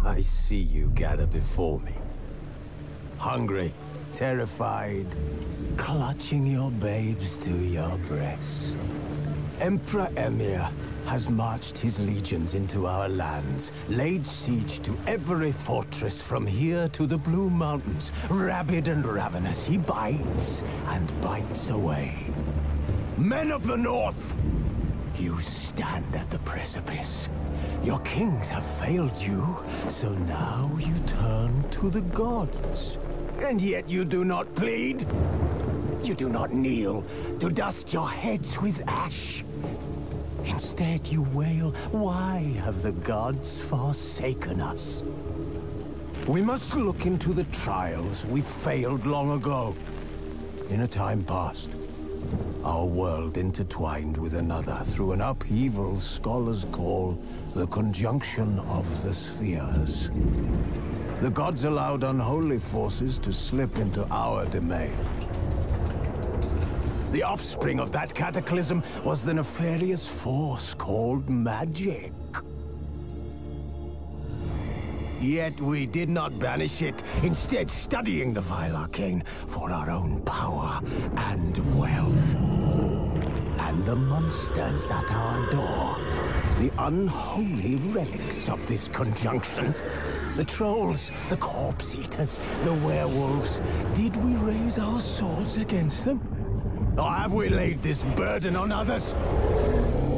I see you gather before me. Hungry, terrified, clutching your babes to your breast. Emperor Emir has marched his legions into our lands, laid siege to every fortress from here to the Blue Mountains. Rabid and ravenous, he bites and bites away. Men of the North, you stand at the precipice. Your kings have failed you, so now you turn to the gods. And yet you do not plead. You do not kneel to dust your heads with ash. Instead you wail, why have the gods forsaken us? We must look into the trials we failed long ago. In a time past, our world intertwined with another through an upheaval scholars call the conjunction of the spheres. The gods allowed unholy forces to slip into our domain. The offspring of that cataclysm was the nefarious force called magic. Yet we did not banish it, instead studying the vile arcane for our own power and wealth. And the monsters at our door, the unholy relics of this conjunction. The trolls, the corpse-eaters, the werewolves. Did we raise our swords against them? Or have we laid this burden on others?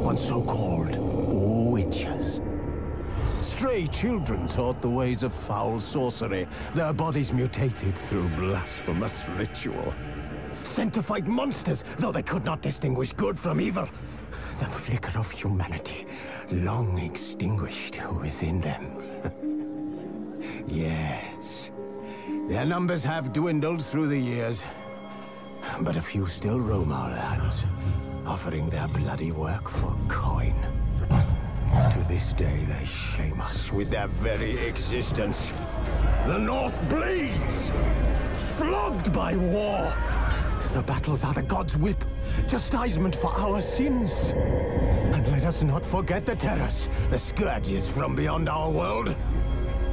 On so-called witches. Stray children taught the ways of foul sorcery, their bodies mutated through blasphemous ritual. Sent to fight monsters, though they could not distinguish good from evil. The flicker of humanity, long extinguished within them. Yes, their numbers have dwindled through the years, but a few still roam our lands, offering their bloody work for coin. To this day, they shame us with their very existence. The North bleeds, flogged by war. The battles are the gods' whip, chastisement for our sins. And let us not forget the terrors, the scourges from beyond our world.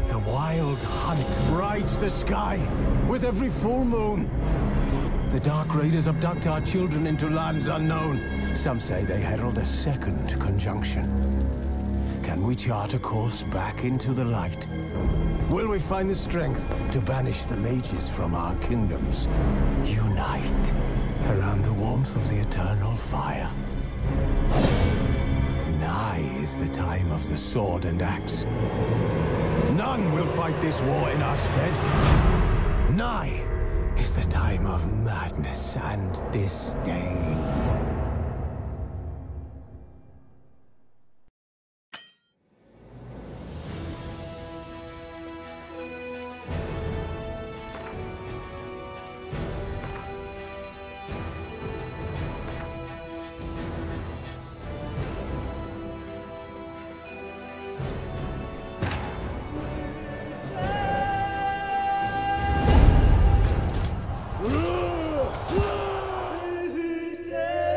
The wild hunt rides the sky with every full moon. The Dark Raiders abduct our children into lands unknown. Some say they herald a second conjunction. Can we chart a course back into the light? Will we find the strength to banish the mages from our kingdoms? Unite around the warmth of the eternal fire. Nigh is the time of the sword and axe. None will fight this war in our stead. Nigh is the time of madness and disdain. Who said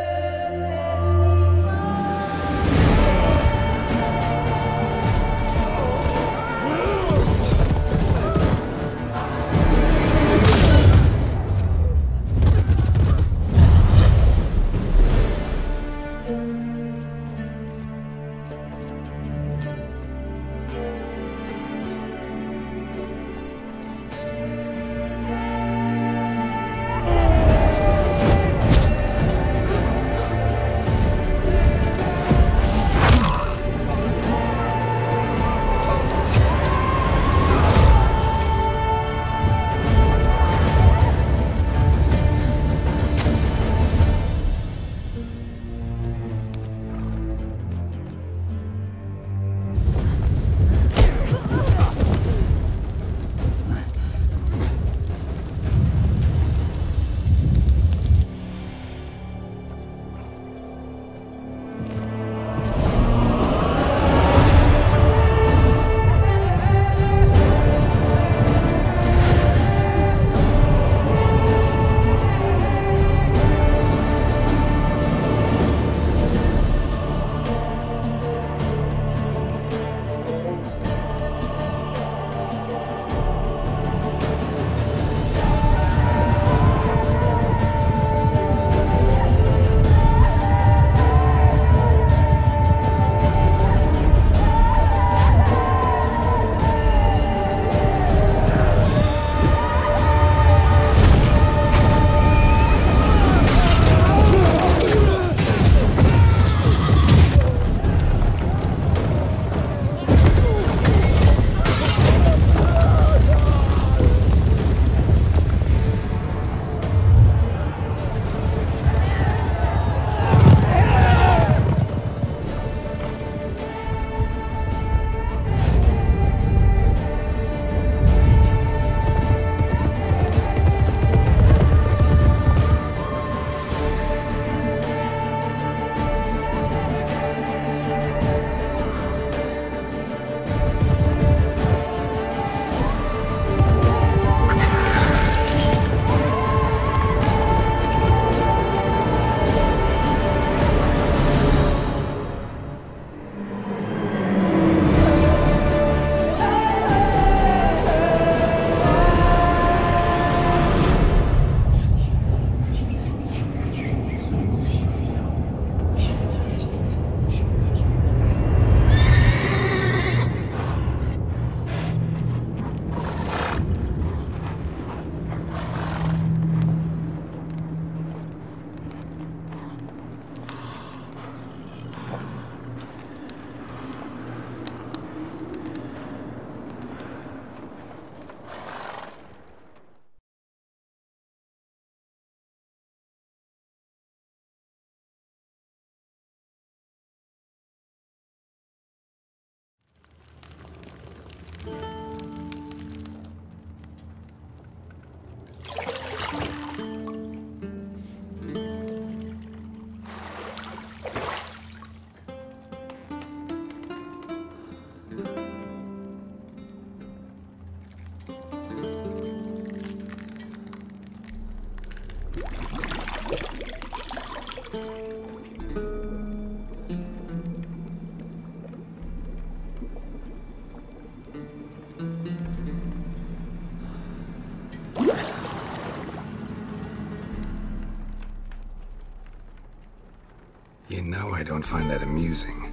You know I don't find that amusing.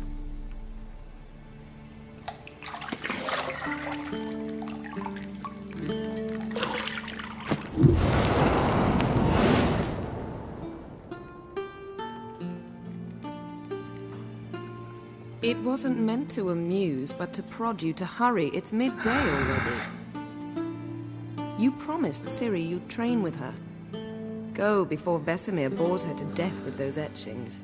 It wasn't meant to amuse, but to prod you to hurry. It's midday already. You promised Ciri you'd train with her. Go before Vesemir bores her to death with those etchings.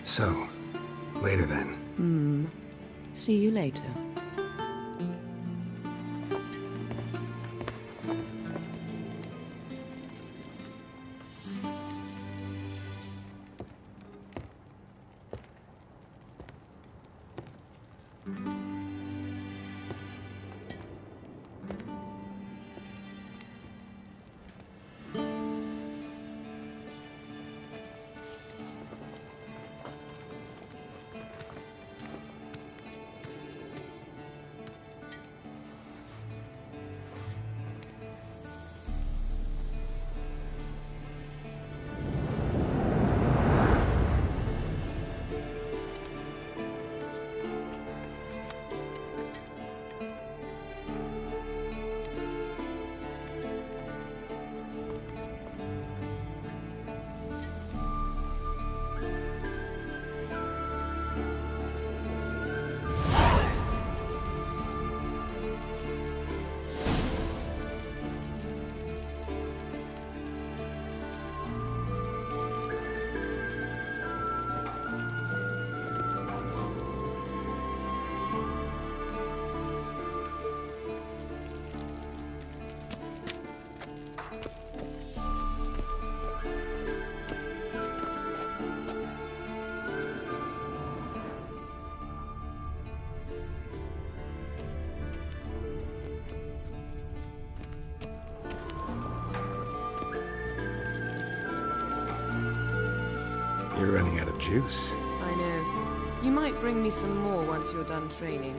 So, later then. See you later. You're running out of juice. I know. You might bring me some more once you're done training.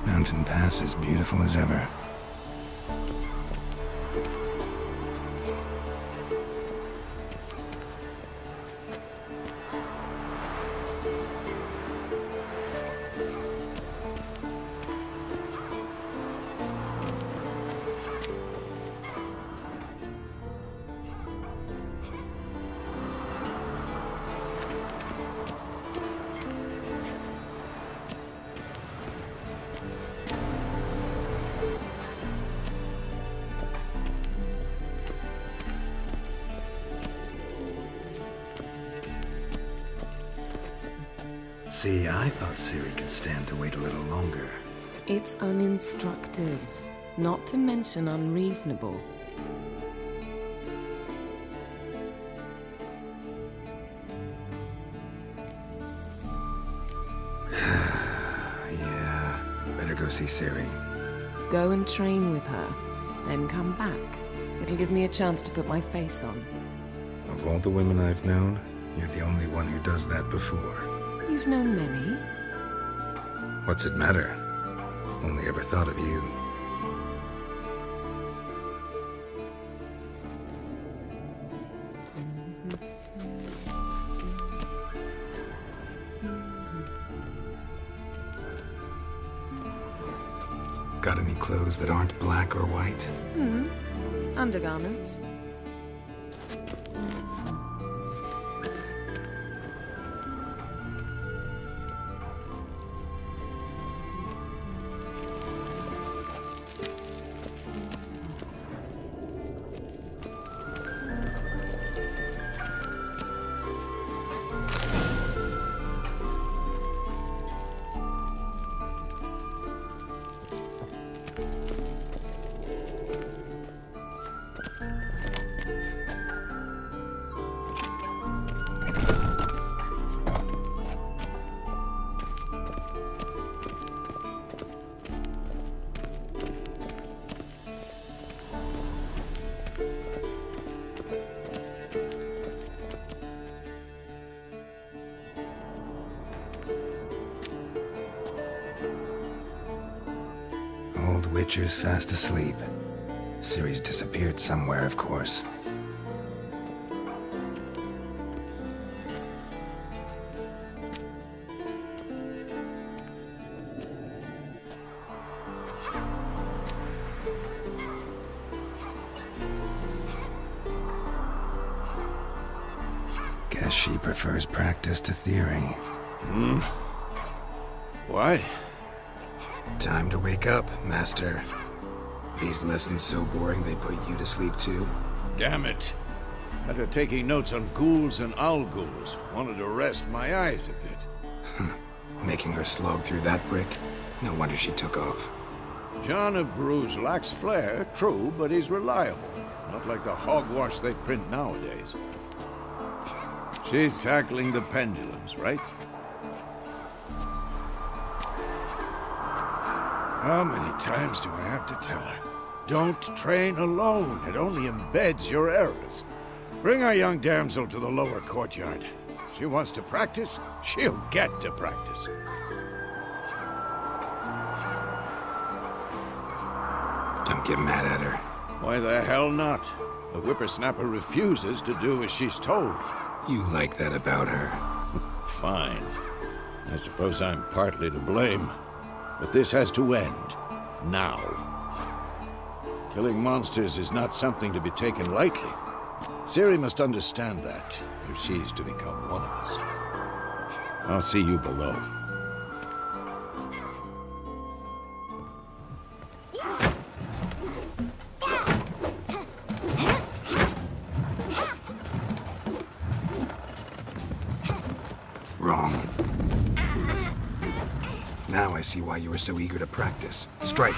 Mountain Pass as beautiful as ever. See, I thought Ciri could stand to wait a little longer. It's uninstructive, not to mention unreasonable. Yeah, better go see Ciri. Go and train with her, then come back. It'll give me a chance to put my face on. Of all the women I've known, you're the only one who does that before. You've known many. What's it matter? Only ever thought of you. Got any clothes that aren't black or white? Undergarments. Witcher's fast asleep. Ciri's disappeared somewhere, of course. Guess she prefers practice to theory. What? Time to wake up, Master. These lessons so boring they put you to sleep too? Damn it. Had her taking notes on ghouls and owl-ghouls. Wanted to rest my eyes a bit. Making her slog through that brick? No wonder she took off. John of Bruges lacks flair, true, but he's reliable. Not like the hogwash they print nowadays. She's tackling the pendulums, right? How many times do I have to tell her? Don't train alone. It only embeds your errors. Bring our young damsel to the lower courtyard. She wants to practice, she'll get to practice. Don't get mad at her. Why the hell not? The whippersnapper refuses to do as she's told. You like that about her. Fine. I suppose I'm partly to blame. But this has to end. Now. Killing monsters is not something to be taken lightly. Ciri must understand that, if she's to become one of us. I'll see you below. Wrong. Now I see why you were so eager to practice. Strike!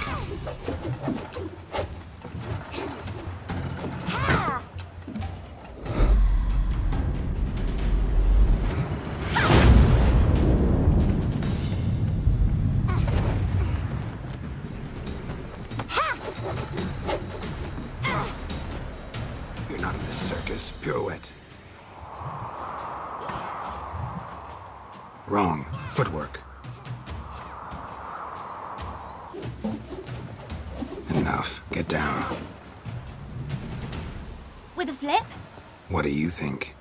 You're not in this circus. Pirouette. Wrong. Footwork. Enough. Get down. With a flip? What do you think?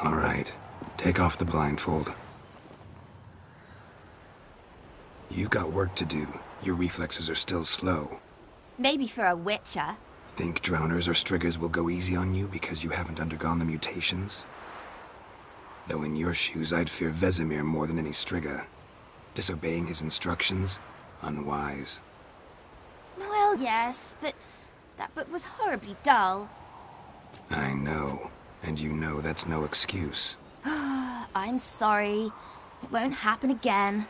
All right. Take off the blindfold. You've got work to do. Your reflexes are still slow. Maybe for a witcher. Think drowners or striggers will go easy on you because you haven't undergone the mutations? Though in your shoes, I'd fear Vesemir more than any strigger. Disobeying his instructions? Unwise. Well, yes, but that book was horribly dull. I know. And you know that's no excuse. I'm sorry. It won't happen again.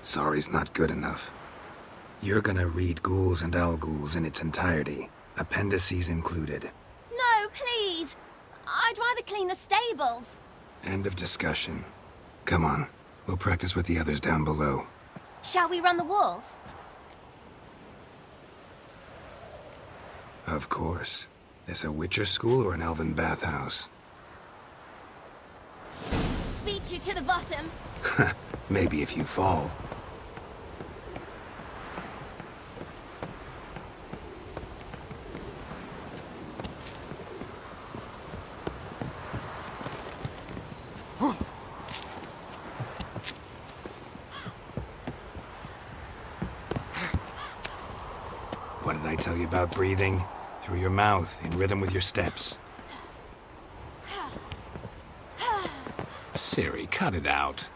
Sorry's not good enough. You're gonna read Ghouls and Owl-Ghouls in its entirety, appendices included. No, please! I'd rather clean the stables. End of discussion. Come on, we'll practice with the others down below. Shall we run the walls? Of course. This a Witcher school or an elven bathhouse? Beat you to the bottom. Maybe if you fall. What did I tell you about breathing? Through your mouth, in rhythm with your steps. Ciri, cut it out.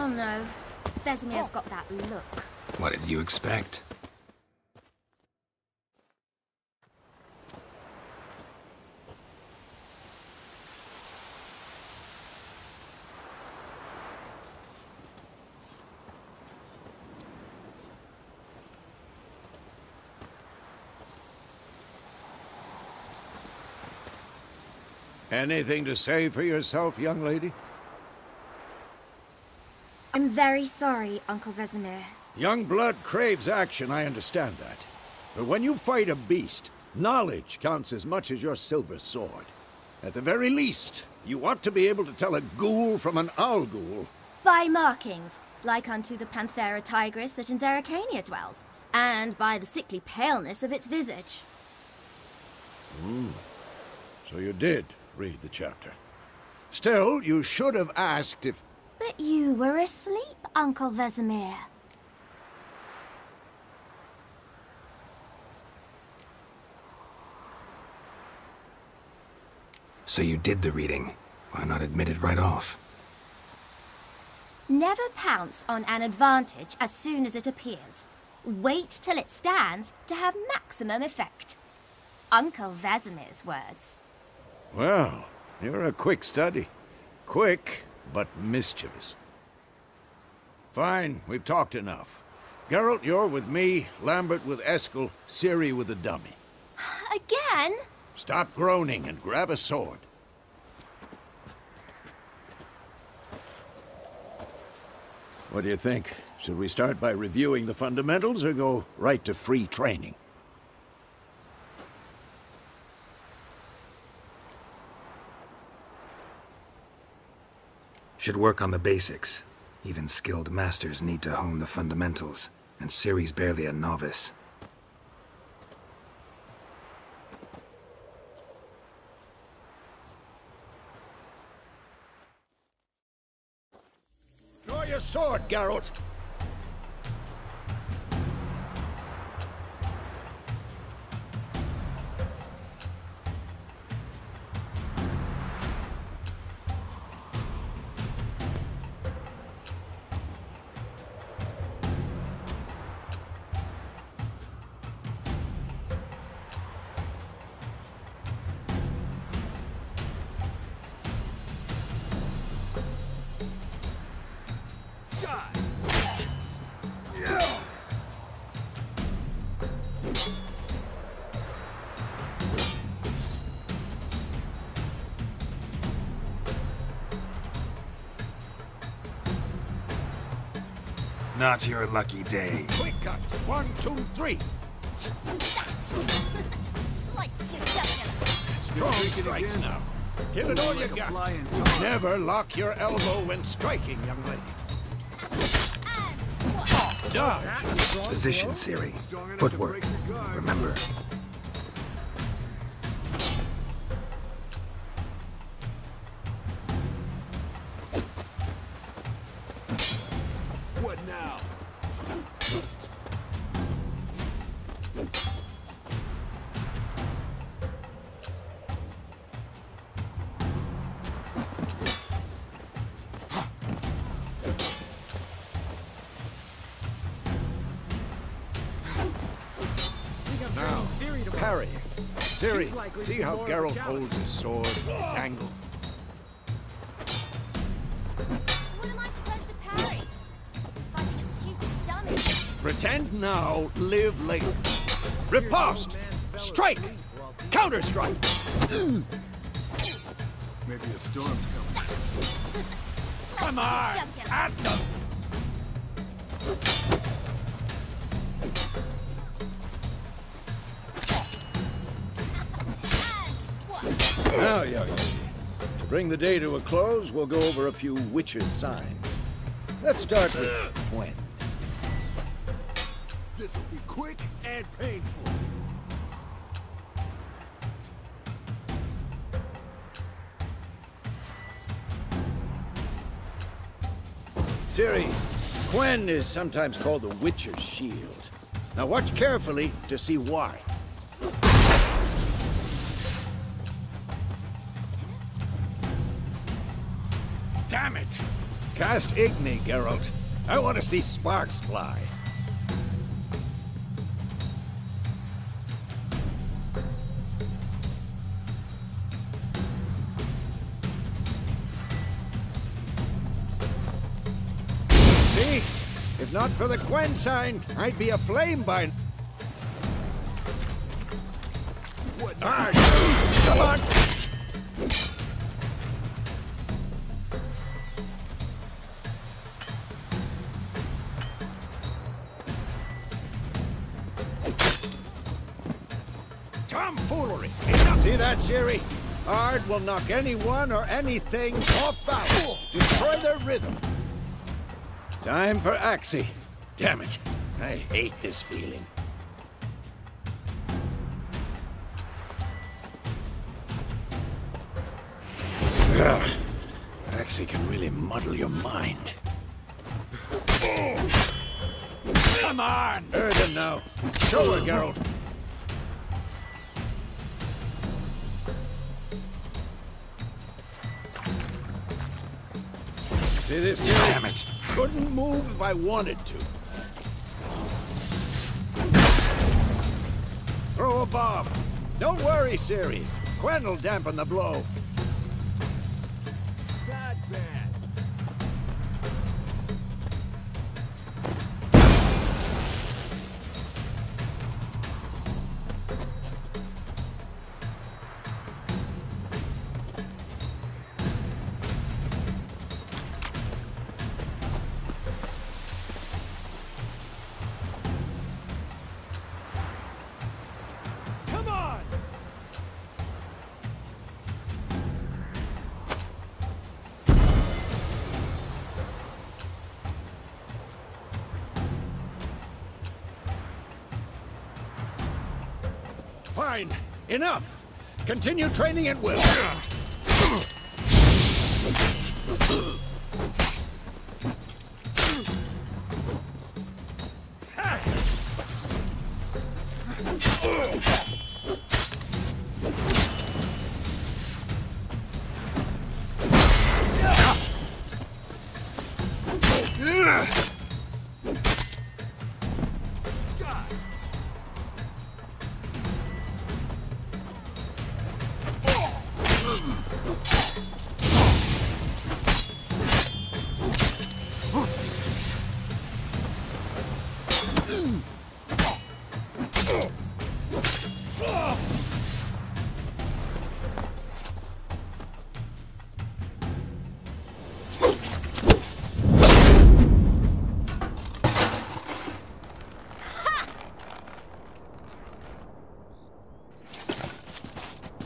Oh no. Vesemir's got that look. What did you expect? Anything to say for yourself, young lady? I'm very sorry, Uncle Vesemir. Young blood craves action, I understand that. But when you fight a beast, knowledge counts as much as your silver sword. At the very least, you ought to be able to tell a ghoul from an owl ghoul. By markings, like unto the Panthera tigris that in Zerrikania dwells, and by the sickly paleness of its visage. So you did read the chapter. Still, you should have asked if... But you were asleep, Uncle Vesemir. So you did the reading. Why not admit it right off? Never pounce on an advantage as soon as it appears. Wait till it stands to have maximum effect. Uncle Vesemir's words. Well, you're a quick study. Quick, but mischievous. Fine, we've talked enough. Geralt, you're with me, Lambert with Eskel, Ciri with the dummy. Again? Stop groaning and grab a sword. What do you think? Should we start by reviewing the fundamentals or go right to free training? Should work on the basics. Even skilled masters need to hone the fundamentals, and Ciri's barely a novice. Draw your sword, Geralt! Not your lucky day. Quick cuts! 1, 2, 3! Strong strikes now. Give it all you got. Never lock your elbow when striking, young lady. Dodge! Position, Ciri. Footwork. Remember. What now? Now, parry. Ciri, see how Geralt holds his sword? It's angled. What am I supposed to parry? Fighting a stupid dummy. Pretend now, live later. Riposte! Strike! Counter-strike! Maybe a storm's coming. Come on! At them! Now, young lady, to bring the day to a close, we'll go over a few witches' signs. Let's start with Gwen. This will be quick and painful. Ciri, Gwen is sometimes called the Witcher's Shield. Now watch carefully to see why. Damn it! Cast Igni, Geralt. I want to see sparks fly. See? If not for the Quen sign, I'd be aflame by now. Come on! Tomfoolery! See that, Ciri? Ard will knock anyone or anything off balance. Destroy their rhythm. Time for Axie. Damn it. I hate this feeling. Ugh. Axie can really muddle your mind. Come on! Erden now. Show her, Geralt. See this, Ciri? Damn it. Couldn't move if I wanted to. Throw a bomb. Don't worry, Ciri. Quen will dampen the blow. Not bad. Fine. Enough. Continue training at will.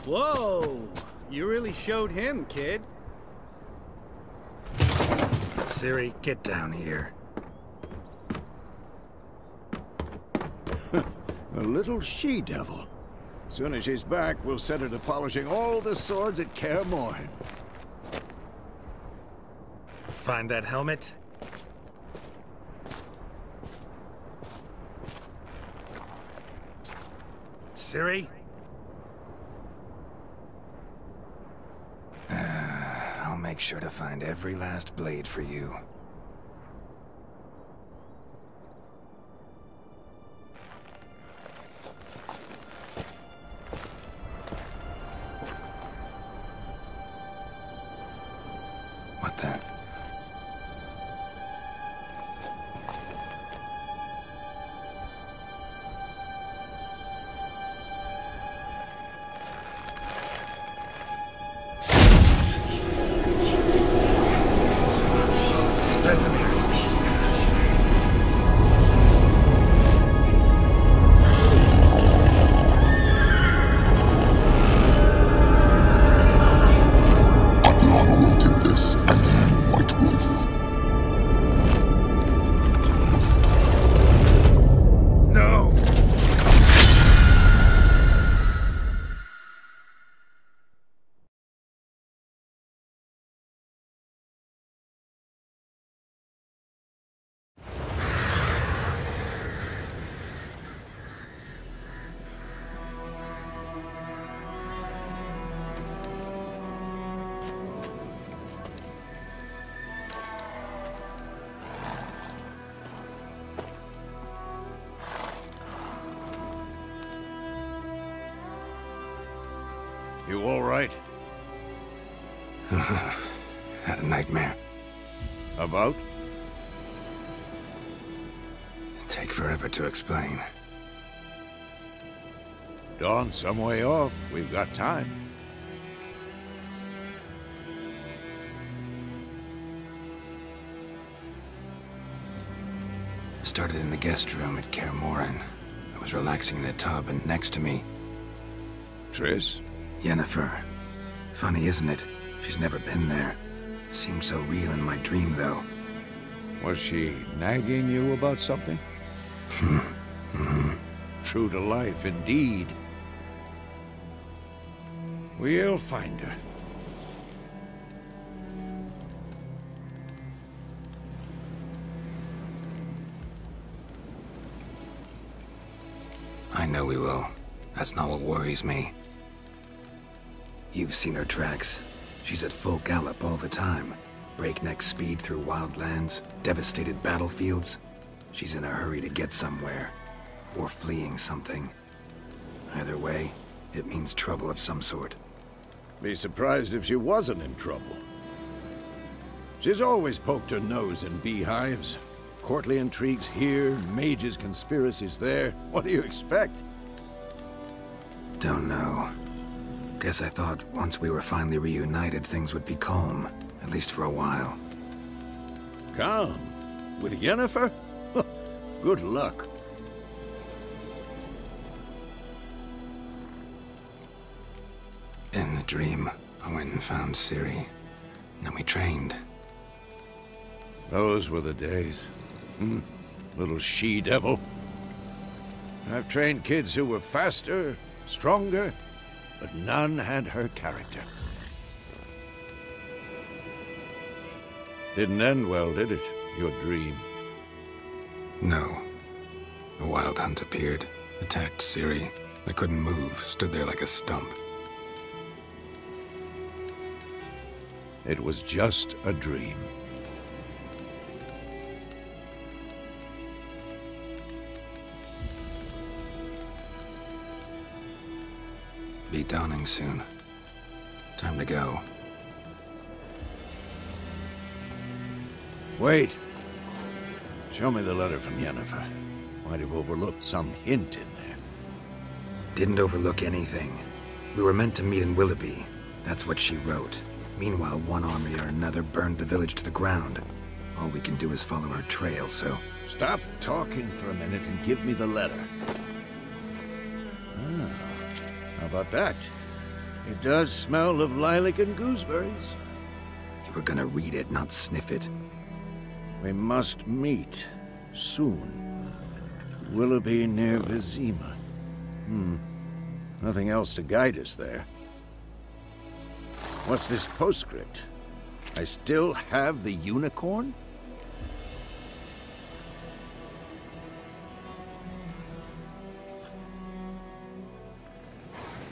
Whoa! You really showed him, kid. Ciri, get down here. A little she-devil. Soon as she's back, we'll set her to polishing all the swords at Kaer Morhen. Find that helmet? Ciri? I'll make sure to find every last blade for you. What then? right? Had a nightmare. About? Take forever to explain. Dawn's some way off. We've got time. Started in the guest room at Kaer Morhen. I was relaxing in a tub, and next to me, Triss? Yennefer. Funny, isn't it? She's never been there. Seemed so real in my dream, though. Was she nagging you about something? True to life, indeed. We'll find her. I know we will. That's not what worries me. You've seen her tracks. She's at full gallop all the time. Breakneck speed through wild lands, devastated battlefields. She's in a hurry to get somewhere. Or fleeing something. Either way, it means trouble of some sort. Be surprised if she wasn't in trouble. She's always poked her nose in beehives. Courtly intrigues here, mages' conspiracies there. What do you expect? Don't know. Guess I thought once we were finally reunited, things would be calm. At least for a while. Calm? With Yennefer? Good luck. In the dream, I went and found Ciri. Then we trained. Those were the days. Little she-devil. I've trained kids who were faster, stronger, but none had her character. Didn't end well, did it? Your dream? No. A wild hunt appeared, attacked Ciri. I couldn't move, stood there like a stump. It was just a dream. Be dawning soon. Time to go. Wait. Show me the letter from Yennefer. Might have overlooked some hint in there. Didn't overlook anything. We were meant to meet in Willoughby. That's what she wrote. Meanwhile, one army or another burned the village to the ground. All we can do is follow her trail, so... Stop talking for a minute and give me the letter. How about that? It does smell of lilac and gooseberries. You were gonna read it, not sniff it. We must meet. Soon. Willoughby near Vizima. Nothing else to guide us there. What's this postscript? I still have the unicorn?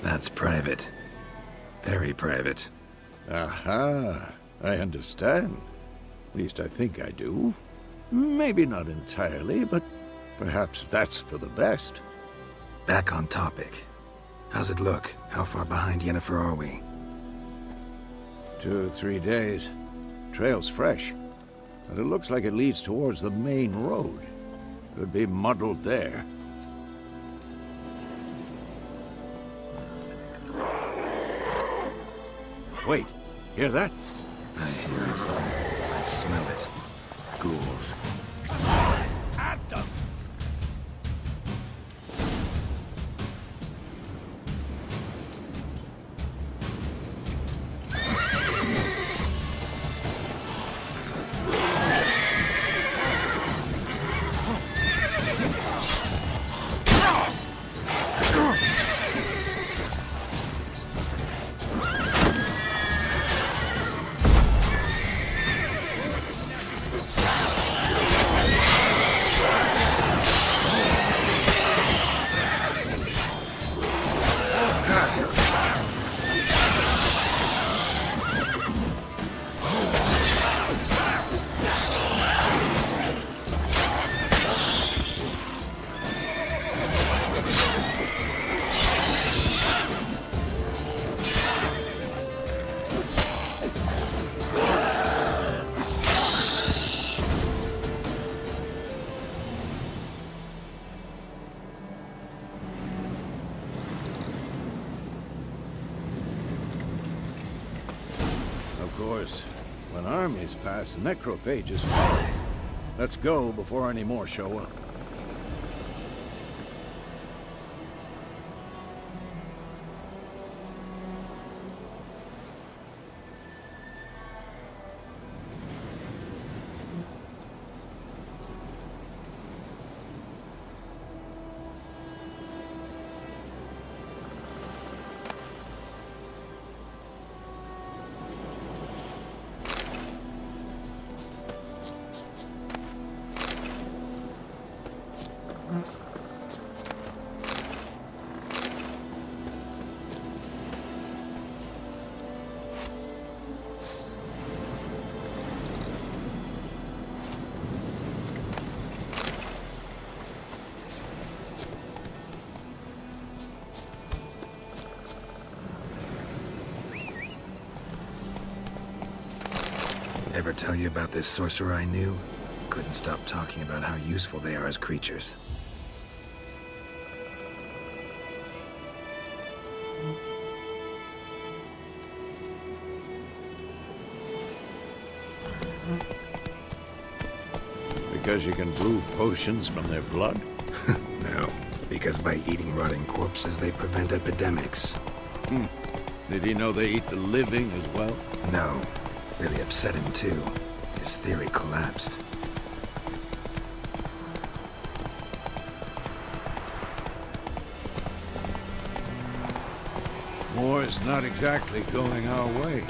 That's private. Very private. Aha, I understand. At least I think I do. Maybe not entirely, but perhaps that's for the best. Back on topic. How's it look? How far behind Yennefer are we? 2 or 3 days. Trail's fresh, but it looks like it leads towards the main road. Could be muddled there. Wait, hear that? I hear it. I smell it. Ghouls. At them! Of course, when armies pass, necrophages follow. Let's go before any more show up. Ever tell you about this sorcerer I knew? Couldn't stop talking about how useful they are as creatures. Because you can brew potions from their blood? No, because by eating rotting corpses, they prevent epidemics. Did he know they eat the living as well? No. Really upset him, too. His theory collapsed. War's not exactly going our way.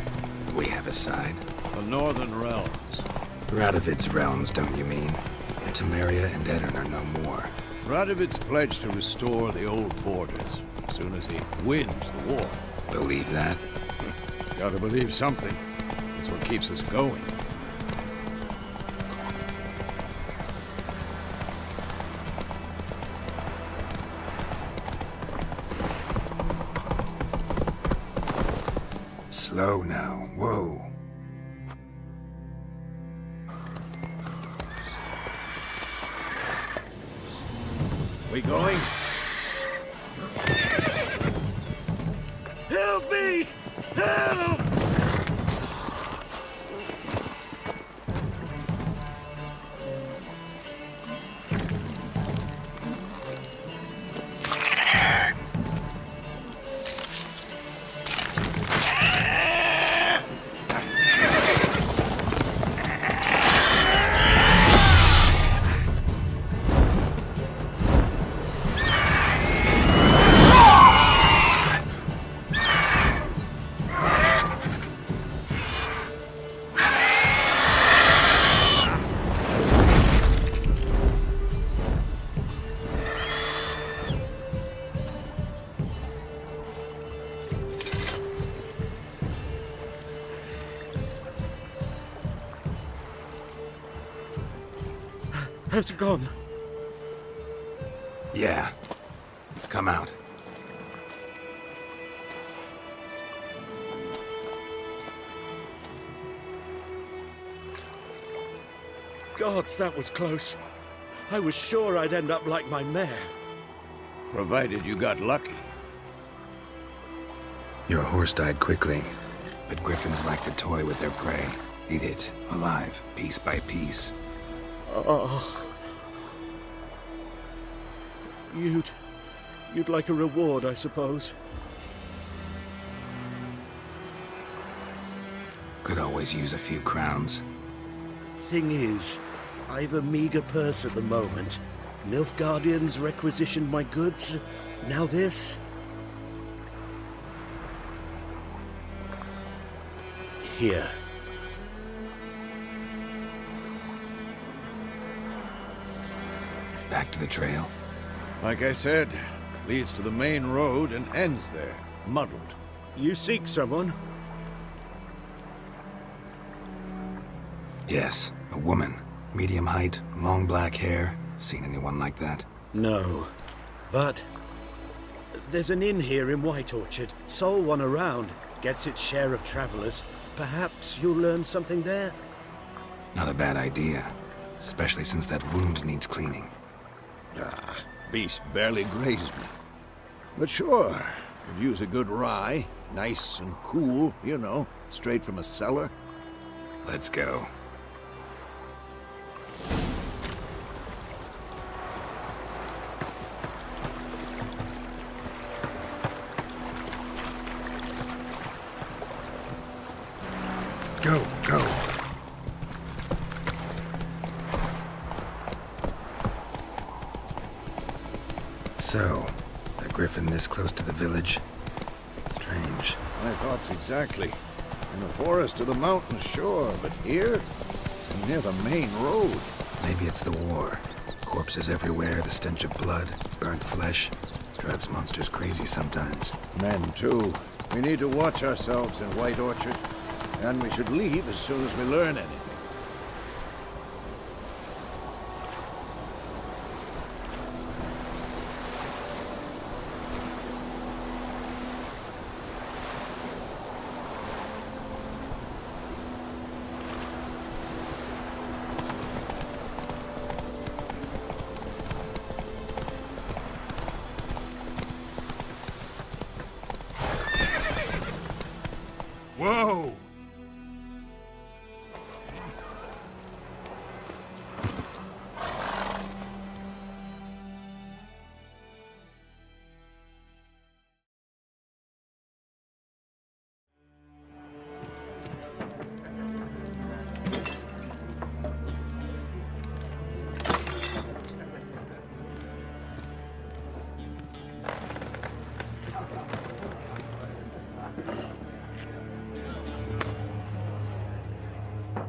We have a side. The Northern Realms. Radovid's realms, don't you mean? Temeria and Edirn are no more. Radovid's pledged to restore the old borders as soon as he wins the war. Believe that? Gotta believe something. That's what keeps us going. Slow now. Whoa. We going? Help me! Help! Has it gone? Yeah. Come out. Gods, that was close. I was sure I'd end up like my mare. Provided you got lucky. Your horse died quickly, but griffins like to toy with their prey. Eat it, alive, piece by piece. Oh. You'd like a reward, I suppose. Could always use a few crowns. Thing is, I've a meager purse at the moment. Nilfgaardians requisitioned my goods. Now this. Here. Back to the trail. Like I said, leads to the main road and ends there, muddled. You seek someone? Yes, a woman. Medium height, long black hair. Seen anyone like that? No. But there's an inn here in White Orchard. Sole one around. gets its share of travelers. Perhaps you'll learn something there. Not a bad idea, especially since that wound needs cleaning. Ah, beast barely grazed me. But sure, could use a good rye. Nice and cool, you know, straight from a cellar. Let's go. Go, go. So, a griffin this close to the village? Strange. My thoughts exactly. In the forest or the mountains, sure, but here? Near the main road. Maybe it's the war. Corpses everywhere, the stench of blood, burnt flesh. Drives monsters crazy sometimes. Men, too. We need to watch ourselves in White Orchard. And we should leave as soon as we learn anything. Whoa!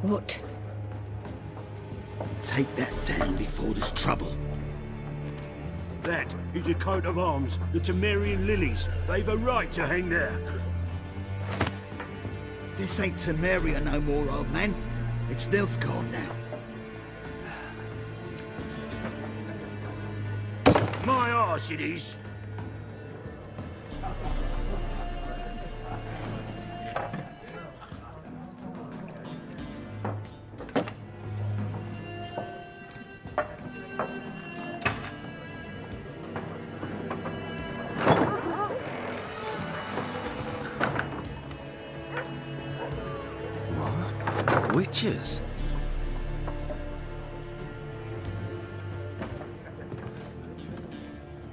What? Take that down before there's trouble. That is a coat of arms, the Temerian lilies. They've a right to hang there. This ain't Temeria no more, old man. It's Nilfgaard now. My arse it is. Witches?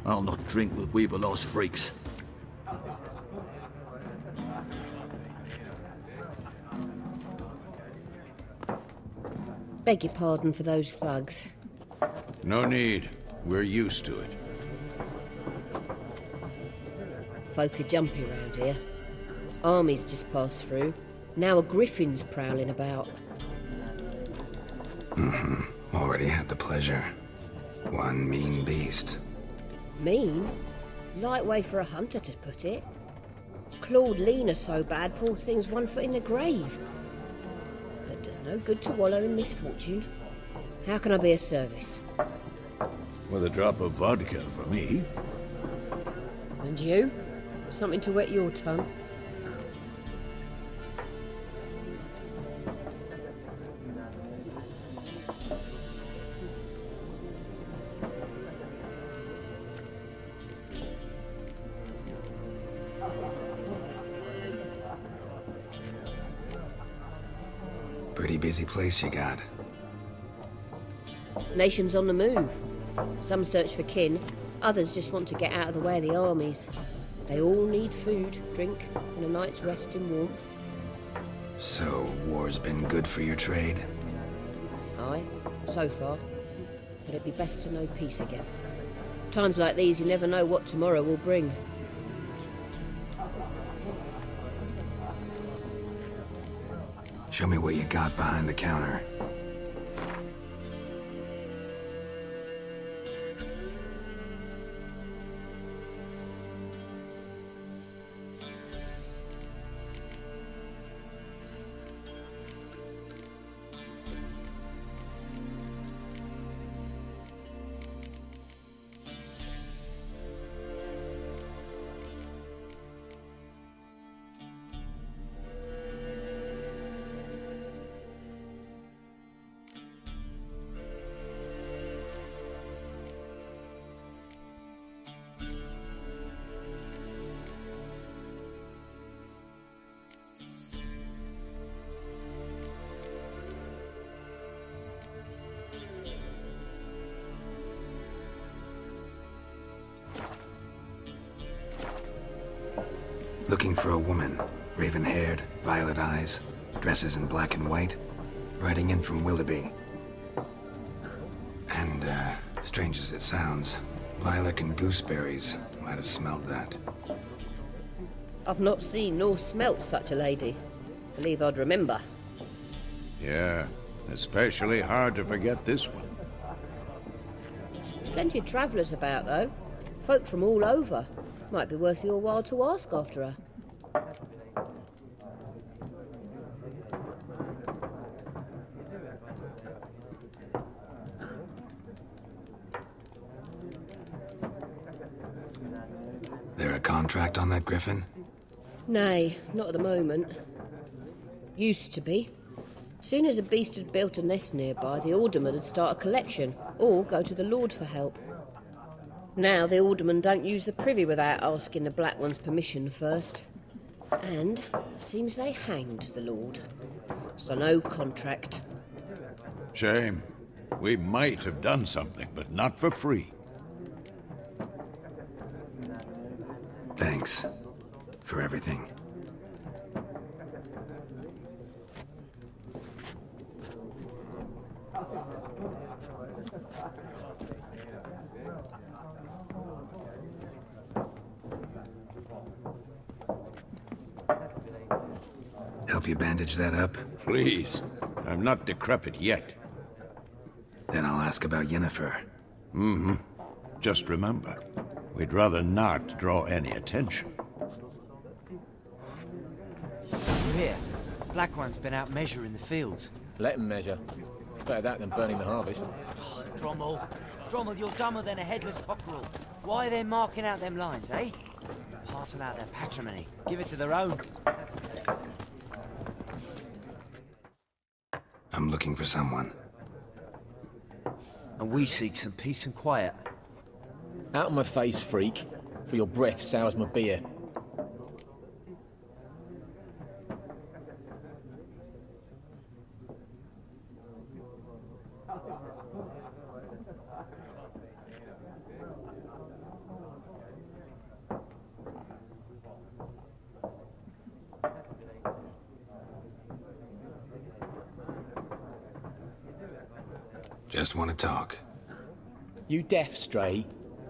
I'll not drink with Weaverlaw's freaks. Beg your pardon for those thugs. No need. We're used to it. Folk are jumpy round here. Armies just passed through. Now a griffin's prowling about. Already had the pleasure. One mean beast. Mean? Light way for a hunter to put it. Clawed Lena so bad, poor thing's 1 foot in the grave. But does no good to wallow in misfortune. How can I be of service? With a drop of vodka for me. And you? Something to wet your tongue? Pretty busy place you got. Nations on the move. Some search for kin, others just want to get out of the way of the armies. They all need food, drink, and a night's rest in warmth. So, war's been good for your trade? Aye, so far. But it'd be best to know peace again. Times like these, you never know what tomorrow will bring. Show me what you got behind the counter. looking for a woman. Raven-haired, violet eyes, dresses in black and white, riding in from Willoughby. And, strange as it sounds, lilac and gooseberries might have smelled that. I've not seen nor smelt such a lady. Believe I'd remember. Yeah, especially hard to forget this one. Plenty of travellers about, though. Folk from all over. Might be worth your while to ask after her. There a contract on that griffin? Nay, not at the moment. Used to be. Soon as a beast had built a nest nearby, the alderman would start a collection, or go to the Lord for help. Now the alderman don't use the privy without asking the Black One's permission first. And seems they hanged the Lord. So no contract. Shame. We might have done something, but not for free. Thanks for everything. Help you bandage that up? Please. I'm not decrepit yet. Then I'll ask about Yennefer. Mm-hmm. Just remember, we'd rather not draw any attention. Here, Black One's been out measuring the fields. Let him measure. Better that than burning the harvest. Oh, Drommel, you're dumber than a headless cockerel. Why are they marking out them lines, eh? Parcel out their patrimony. Give it to their own. I'm looking for someone. And we seek some peace and quiet. Out of my face, freak, for your breath sours my beer. Just want to talk. You deaf, stray?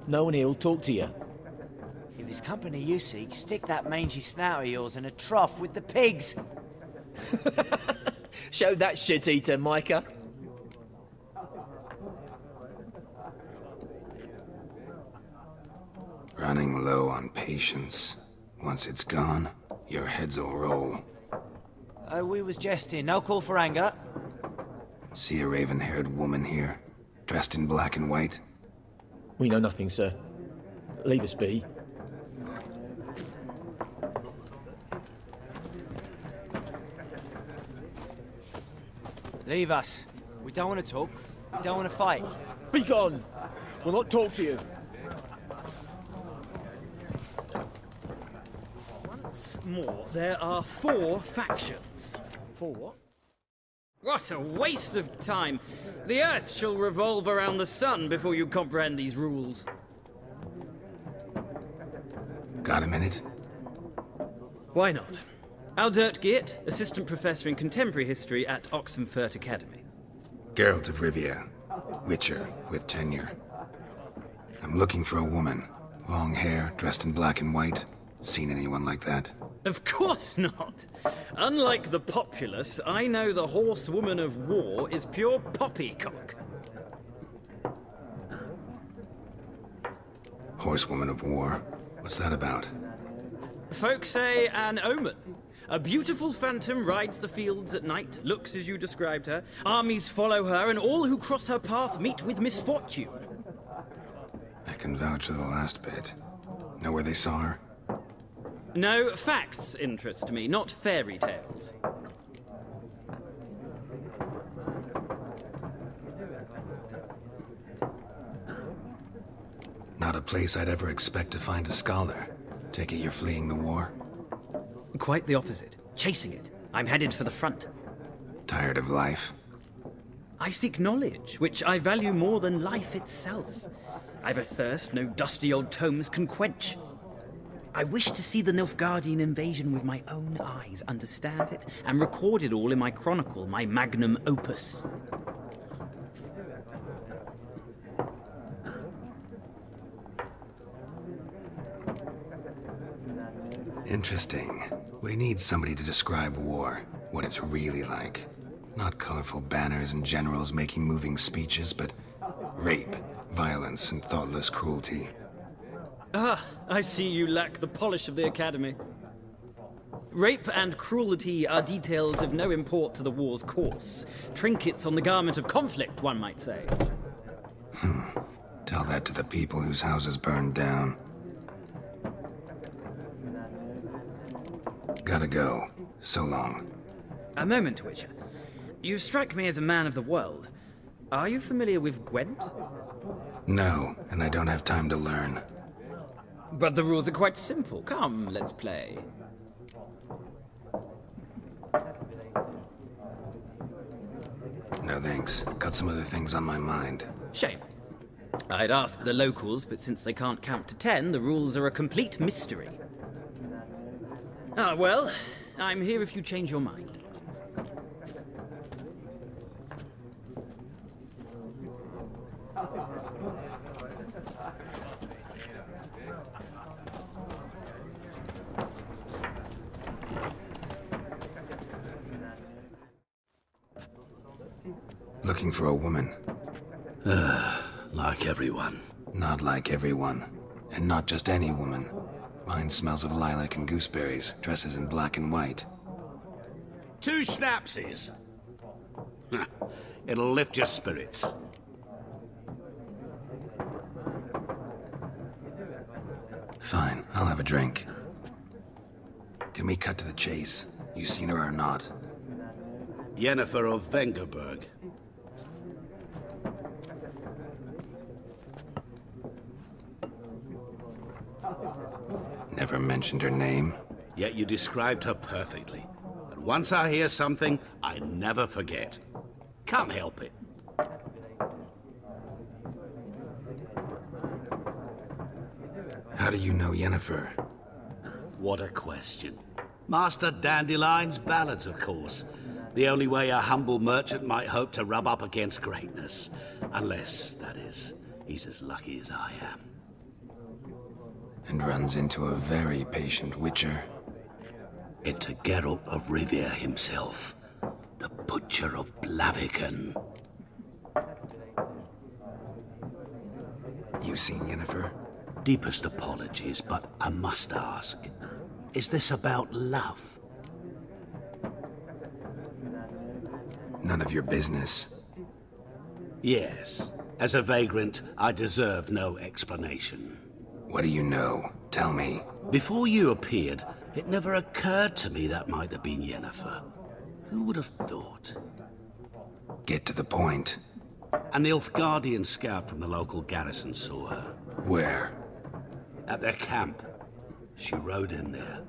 No one here'll talk to you. If it's company you seek, stick that mangy snout of yours in a trough with the pigs. Show that shit-eater, Micah. Running low on patience. Once it's gone, your heads will roll. We was jesting. No call for anger. See a raven-haired woman here, dressed in black and white? We know nothing, sir. Leave us be. Leave us. We don't want to talk. We don't want to fight. Be gone! We'll not talk to you. Once more, there are 4 factions. 4 what? What a waste of time! The Earth shall revolve around the sun before you comprehend these rules. Got a minute? Why not? Aldert Geert, Assistant Professor in Contemporary History at Oxenfurt Academy. Geralt of Rivia, Witcher with tenure. I'm looking for a woman. Long hair, dressed in black and white. Seen anyone like that? Of course not! Unlike the populace, I know the horsewoman of war is pure poppycock. Horsewoman of war? What's that about? Folk say an omen. A beautiful phantom rides the fields at night, looks as you described her. Armies follow her, and all who cross her path meet with misfortune. I can vouch for the last bit. Know where they saw her? No, facts interest me, not fairy tales. Not a place I'd ever expect to find a scholar. Take it you're fleeing the war? Quite the opposite. Chasing it. I'm headed for the front. Tired of life? I seek knowledge, which I value more than life itself. I've a thirst no dusty old tomes can quench. I wish to see the Nilfgaardian invasion with my own eyes, understand it, and record it all in my chronicle, my magnum opus. Interesting. We need somebody to describe war, what it's really like. Not colorful banners and generals making moving speeches, but rape, violence, and thoughtless cruelty. Ah, I see you lack the polish of the Academy. Rape and cruelty are details of no import to the war's course. Trinkets on the garment of conflict, one might say. Tell that to the people whose houses burned down. Gotta go. So long. A moment, Witcher. You strike me as a man of the world. Are you familiar with Gwent? No, and I don't have time to learn. But the rules are quite simple. Come, let's play. No thanks. Got some other things on my mind. Shame. I'd ask the locals, but since they can't count to 10, the rules are a complete mystery. Ah, well, I'm here if you change your mind. Looking for a woman. Like everyone. Not like everyone. And not just any woman. Mine smells of lilac and gooseberries, dresses in black and white. 2 schnapsies. It'll lift your spirits. Fine, I'll have a drink. Can we cut to the chase? You seen her or not? Yennefer of Vengerberg. Never mentioned her name. Yet you described her perfectly. And once I hear something, I never forget. Can't help it. How do you know Yennefer? What a question. Master Dandelion's ballads, of course. The only way a humble merchant might hope to rub up against greatness. Unless, that is, he's as lucky as I am. And runs into a very patient witcher. It's a Geralt of Rivia himself. The Butcher of Blaviken. You seen Yennefer? Deepest apologies, but I must ask. Is this about love? None of your business. Yes. As a vagrant, I deserve no explanation. What do you know? Tell me. Before you appeared, it never occurred to me that might have been Yennefer. Who would have thought? Get to the point. A Nilfgaardian scout from the local garrison saw her. Where? At their camp. She rode in there.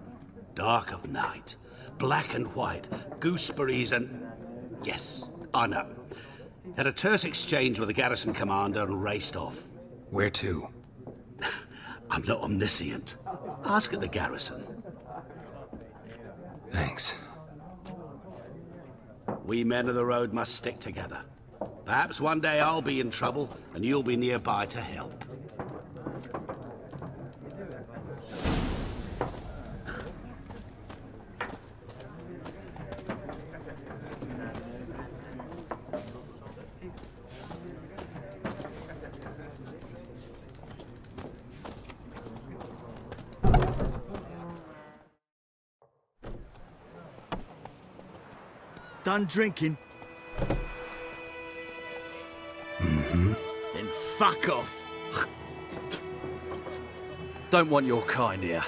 Dark of night. Black and white. Gooseberries and... Yes, I know. Had a terse exchange with the garrison commander and raced off. Where to? I'm not omniscient. Ask at the garrison. Thanks. We men of the road must stick together. Perhaps one day I'll be in trouble and you'll be nearby to help. Done drinking? Mm-hmm. Then fuck off. Don't want your kind here.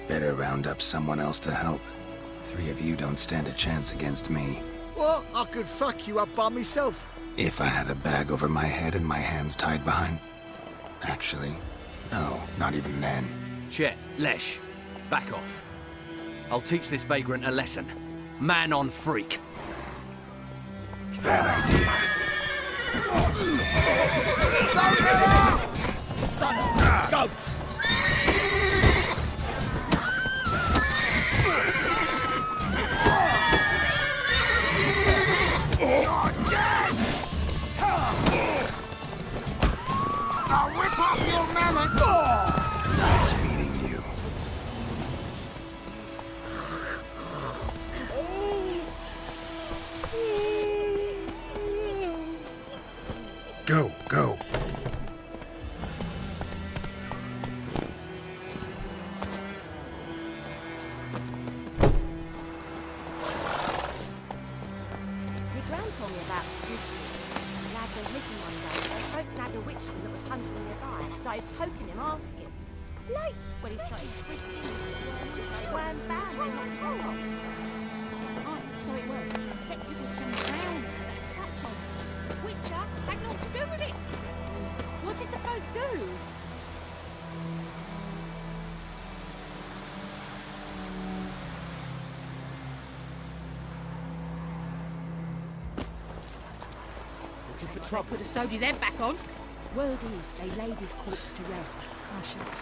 Better round up someone else to help. 3 of you don't stand a chance against me. What? I could fuck you up by myself. If I had a bag over my head and my hands tied behind... Actually, no, not even then. Chet, Lesh, back off. I'll teach this vagrant a lesson. Man on freak. Bad idea. Son of a goat! You're dead! I'll rip off your melon! Nice meeting you. Go, go. My gran told me about a swift a lad was missing one day, so folk nabbed a witchman that was hunting nearby and started poking him, asking. Like, when he started twisting and swam back and knocked his head off. Right, so it worked, except it was some drowned that had sacked on. Witcher had naught to do with it. What did the folk do? Looking for trouble. Put a soldier's head back on. Word is they laid his corpse to rest. Hush, hush.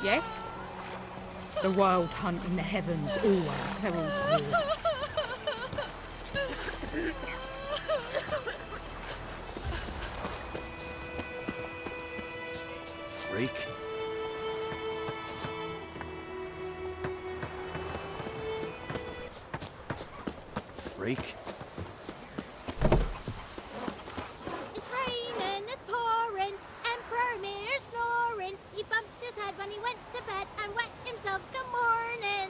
Yes? The wild hunt in the heavens always heralds war. Freak. Freak. It's raining, it's pouring, Emperor Mir snoring. He bumped his head when he went to bed and wet himself good morning.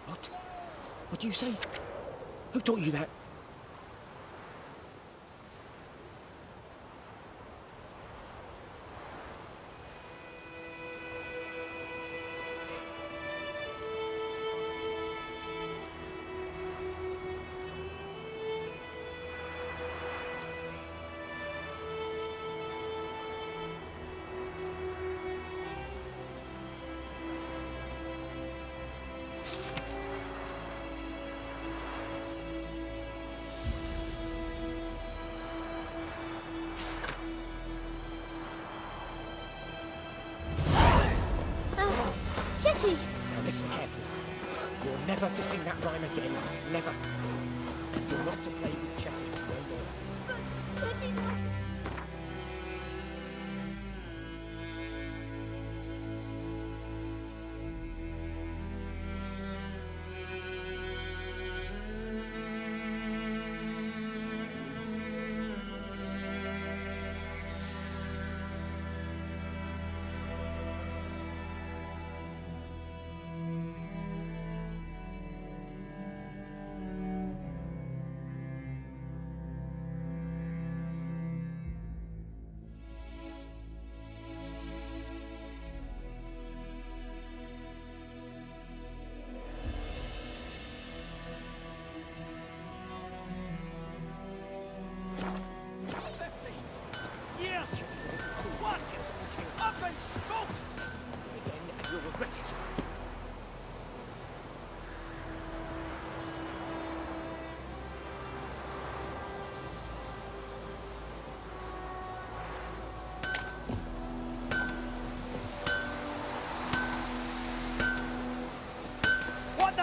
What? What do you say? Who taught you that? Jetty! Now listen carefully. You're never to sing that rhyme again. Never. And you're not to play with Chetty no more. Jetty's not...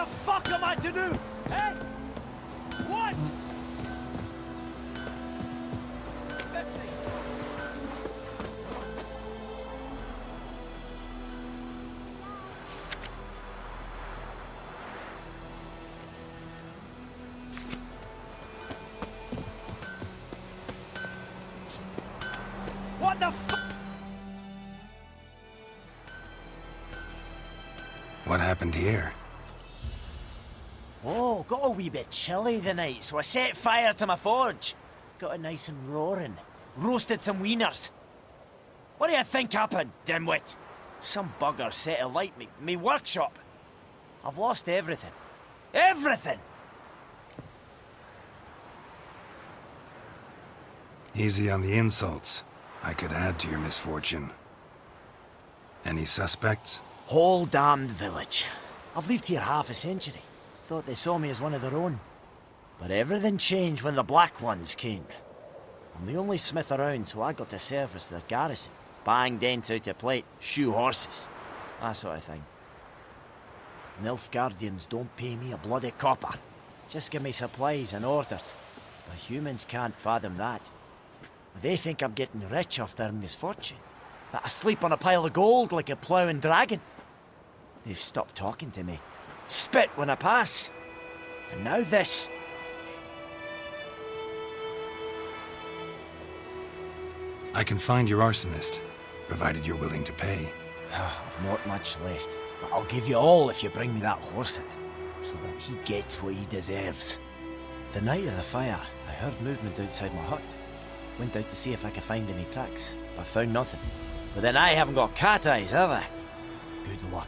the fuck am I to do? Eh? What? 50. What the fuck? What happened here? Oh, got a wee bit chilly the night, so I set fire to my forge. Got it nice and roaring. Roasted some wieners. What do you think happened, dimwit? Some bugger set alight me workshop. I've lost everything. Everything! Easy on the insults. I could add to your misfortune. Any suspects? Whole damned village. I've lived here half a century. Thought they saw me as one of their own. But everything changed when the Black Ones came. I'm the only smith around, so I got to service their garrison. Bang dents out of plate, shoe horses. That sort of thing. Nilfgaardians don't pay me a bloody copper. Just give me supplies and orders. But humans can't fathom that. They think I'm getting rich off their misfortune. That I sleep on a pile of gold like a ploughing dragon. They've stopped talking to me. Spit when I pass. And now this. I can find your arsonist, provided you're willing to pay. I've not much left, but I'll give you all if you bring me that horse in, so that he gets what he deserves. The night of the fire, I heard movement outside my hut. Went out to see if I could find any tracks, but found nothing. But then I haven't got cat eyes, have I? Good luck.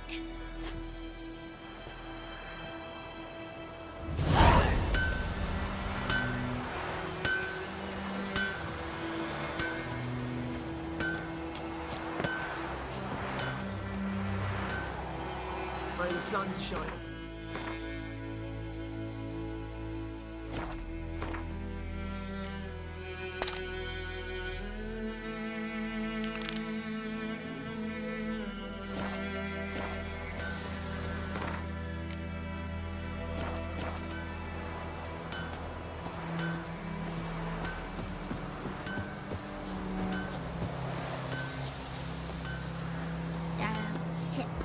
May the sun shine.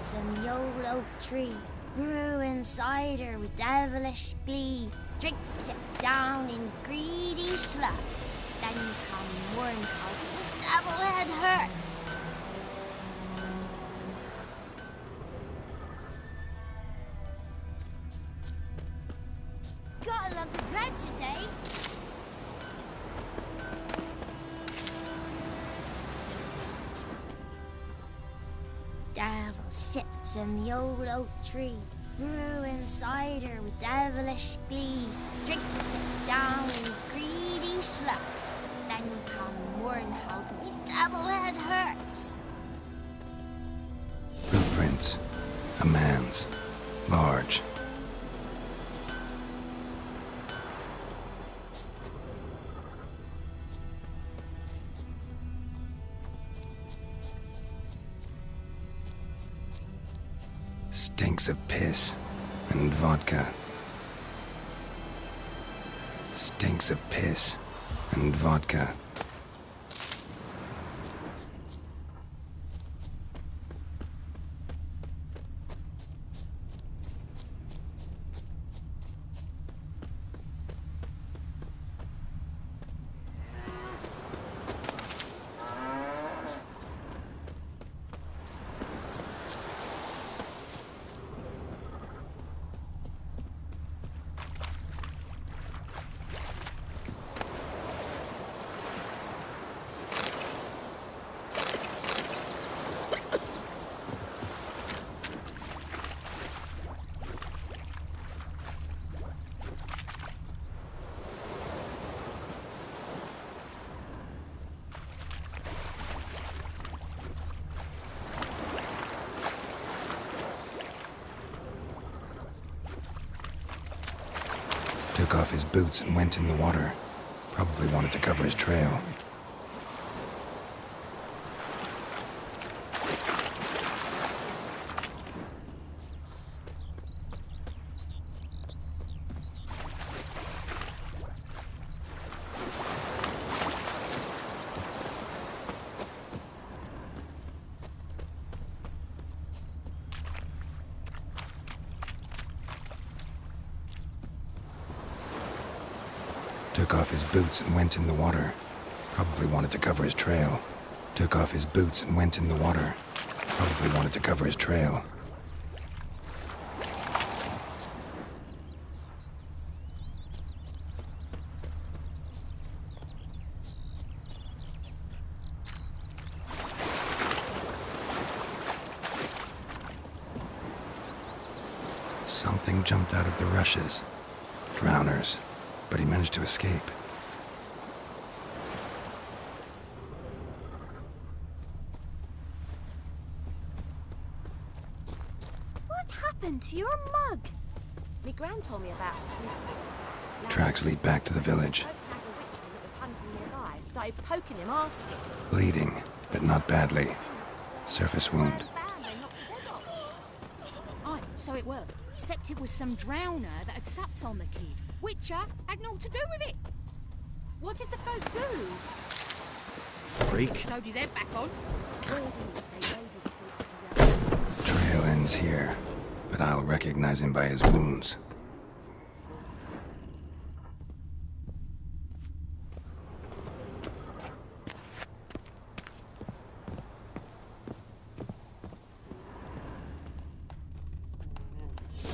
Some old oak tree, brewing cider with devilish glee. Drinks it down in greedy slugs. Then come mourn 'cause the devil head hurts. Gotta love the bread today. Devil sits in the old oak tree, brewing cider with devilish glee. Drinks it down in greedy slugs. Then come mourn how the devil head hurts. Blueprints. A man's. Large. Stinks of piss and vodka. Stinks of piss and vodka. Took off his boots and went in the water. Probably wanted to cover his trail. Took off his boots and went in the water. Probably wanted to cover his trail. Took off his boots and went in the water. Probably wanted to cover his trail. Something jumped out of the rushes. Drowners. But he managed to escape. What happened to your mug? Me gran told me about a smith. Tracks lead back to the village. Started poking him, asking. Bleeding, but not badly. Surface wound. Aye, so it were. Except it was some drowner that had sapped on the kid. Witcher had naught to do with it. What did the folk do? Freak. Sewed his head back on. Trail ends here, but I'll recognize him by his wounds.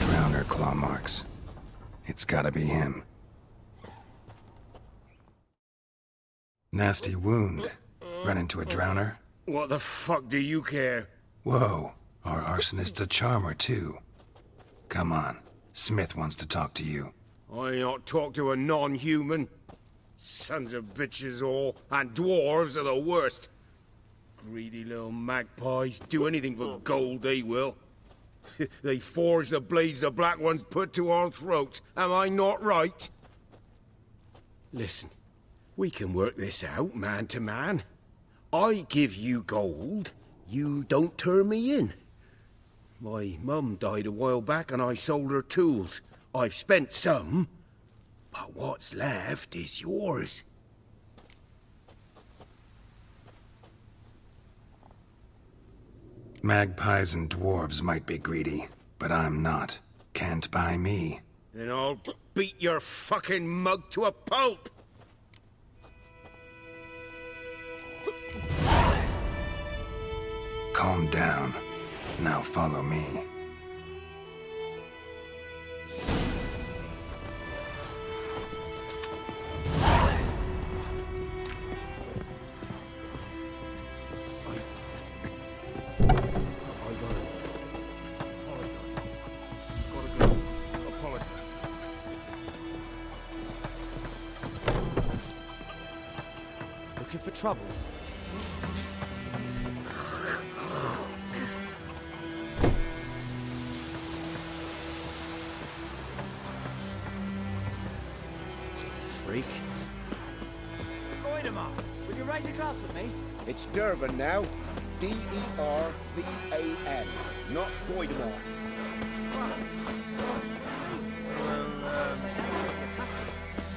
Drowner claw marks. It's gotta be him. Nasty wound. Run into a drowner? What the fuck do you care? Whoa, our arsonist's a charmer too. Come on, Smith wants to talk to you. I ain't not talk to a non-human. Sons of bitches all, and dwarves are the worst. Greedy little magpies, do anything for gold they will. They forge the blades the black ones put to our throats. Am I not right? Listen, we can work this out man to man. I give you gold, you don't turn me in. My mum died a while back and I sold her tools. I've spent some, but what's left is yours. Magpies and dwarves might be greedy, but I'm not. Can't buy me. Then I'll beat your fucking mug to a pulp! Calm down. Now follow me. Looking for trouble? Freak. Goidemar, will you raise a glass with me? It's Dervan now. D-E-R-V-A-N, not Goidemar.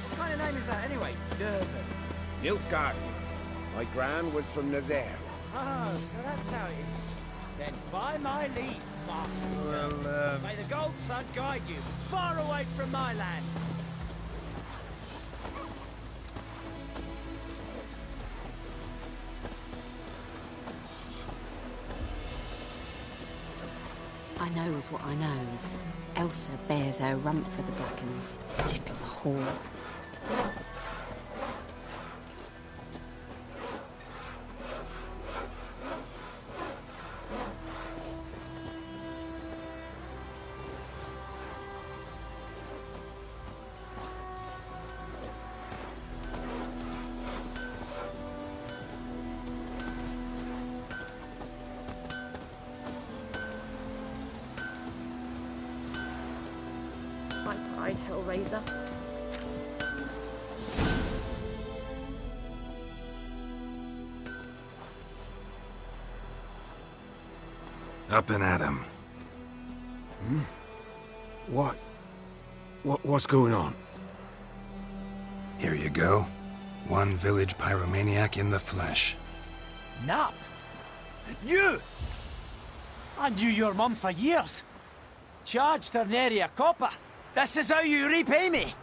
What kind of name is that anyway? Dervan. Nilfgaard. My gran was from Nazaire. Oh, so that's how it is. Then by my leave, master. May the gold sun guide you far away from my land. I knows what I knows. Elsa bears her rump for the Brackens. Little whore. My pride, Hellraiser. Up and at him. Hmm? What's going on? Here you go. One village pyromaniac in the flesh. Nap? You! I knew your mum for years. Charged her nary a copper. This is how you repay me.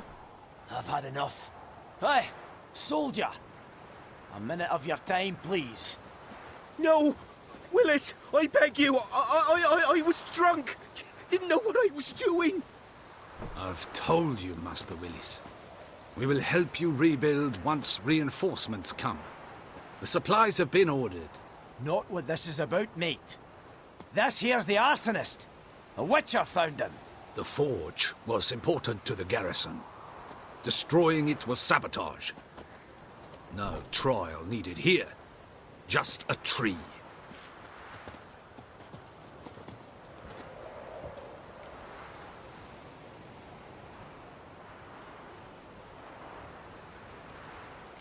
I've had enough. Hey, soldier! A minute of your time, please. No! Willis, I beg you, I was drunk. Didn't know what I was doing. I've told you, Master Willis. We will help you rebuild once reinforcements come. The supplies have been ordered. Not what this is about, mate. This here's the arsonist. A witcher found him. The forge was important to the garrison. Destroying it was sabotage. No trial needed here. Just a tree.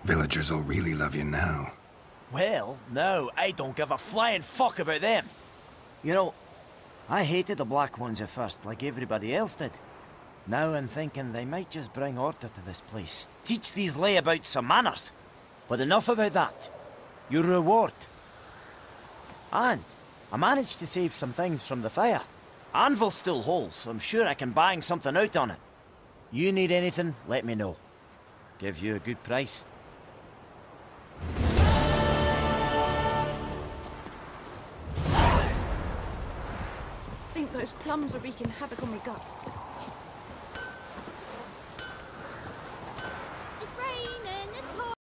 Villagers will really love you now. Well, no, I don't give a flying fuck about them. You know, I hated the Black Ones at first, like everybody else did. Now I'm thinking they might just bring order to this place. Teach these layabouts some manners. But enough about that. Your reward. And I managed to save some things from the fire. Anvil's still whole, so I'm sure I can bang something out on it. You need anything, let me know. Give you a good price. I think those plums are wreaking havoc on my gut.